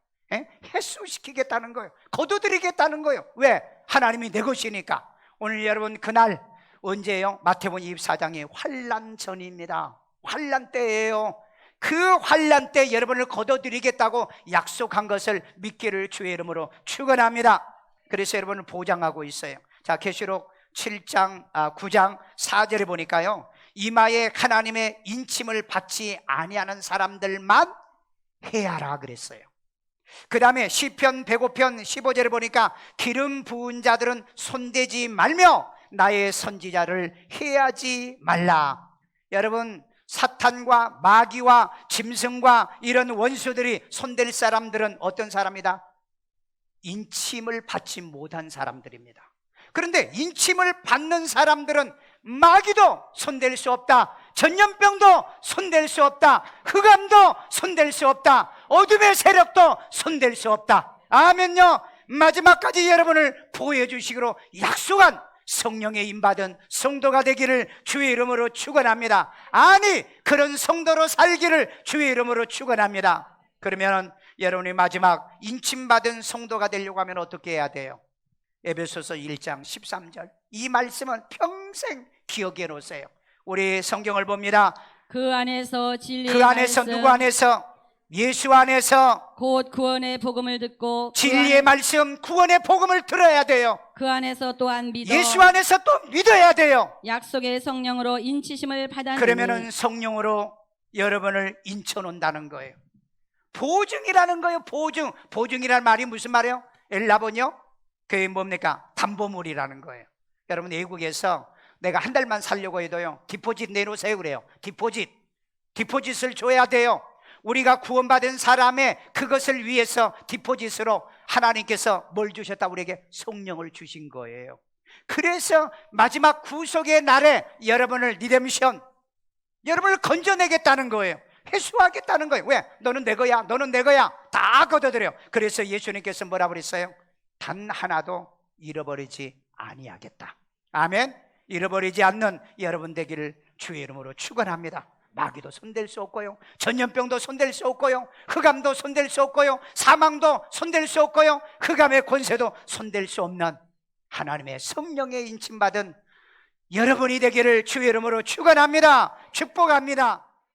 S1: 회수시키겠다는 거예요. 거둬들이겠다는 거예요. 왜? 하나님이 내 것이니까. 오늘 여러분 그날 언제예요? 마태복음 24장의 환난 전입니다. 환난 때예요. 그 환난 때 여러분을 거둬들이겠다고 약속한 것을 믿기를 주의 이름으로 축원합니다. 그래서 여러분을 보장하고 있어요. 자, 계시록 9장 4절에 보니까요, 이마에 하나님의 인침을 받지 아니하는 사람들만 해야라 그랬어요. 그 다음에 시편 105편 15절에 보니까 기름 부은 자들은 손대지 말며 나의 선지자를 해하지 말라. 여러분, 사탄과 마귀와 짐승과 이런 원수들이 손댈 사람들은 어떤 사람이다? 인침을 받지 못한 사람들입니다. 그런데 인침을 받는 사람들은 마귀도 손댈 수 없다, 전염병도 손댈 수 없다, 흑암도 손댈 수 없다, 어둠의 세력도 손댈 수 없다. 아멘요. 마지막까지 여러분을 보호해 주시기로 약속한 성령의 임받은 성도가 되기를 주의 이름으로 축원합니다. 아니, 그런 성도로 살기를 주의 이름으로 축원합니다. 그러면 여러분이 마지막 인침받은 성도가 되려고 하면 어떻게 해야 돼요? 에베소서 1장 13절. 이 말씀은 평생 기억해 놓으세요. 우리 성경을 봅니다.
S2: 그 안에서 진리의
S1: 그 안에서
S2: 말씀,
S1: 누구 안에서? 예수 안에서
S2: 곧 구원의 복음을 듣고
S1: 진리의 말씀, 구원의 복음을 들어야 돼요.
S2: 그 안에서 또한 믿어
S1: 예수 안에서 또 믿어야 돼요.
S2: 약속의 성령으로 인치심을 받았느니.
S1: 그러면은 성령으로 여러분을 인쳐놓는다는 거예요. 보증이라는 거예요. 보증이라는 말이 무슨 말이에요? 엘라본요? 그게 뭡니까? 담보물이라는 거예요. 여러분, 외국에서 내가 한 달만 살려고 해도요, 디포짓 내놓으세요 그래요. 디포짓을 줘야 돼요. 우리가 구원받은 사람의 그것을 위해서 디포짓으로 하나님께서 뭘 주셨다? 우리에게 성령을 주신 거예요. 그래서 마지막 구속의 날에 여러분을 리뎀션, 여러분을 건져내겠다는 거예요. 회수하겠다는 거예요. 왜? 너는 내 거야, 너는 내 거야, 다 걷어들여요. 그래서 예수님께서 뭐라 그랬어요? 단 하나도 잃어버리지 아니하겠다. 아멘. 잃어버리지 않는 여러분 되기를 주의 이름으로 축원합니다. 마귀도 손댈 수 없고요, 전염병도 손댈 수 없고요, 흑암도 손댈 수 없고요, 사망도 손댈 수 없고요, 흑암의 권세도 손댈 수 없는 하나님의 성령의 인침받은 여러분이 되기를 주의 이름으로 축원합니다. 축복합니다.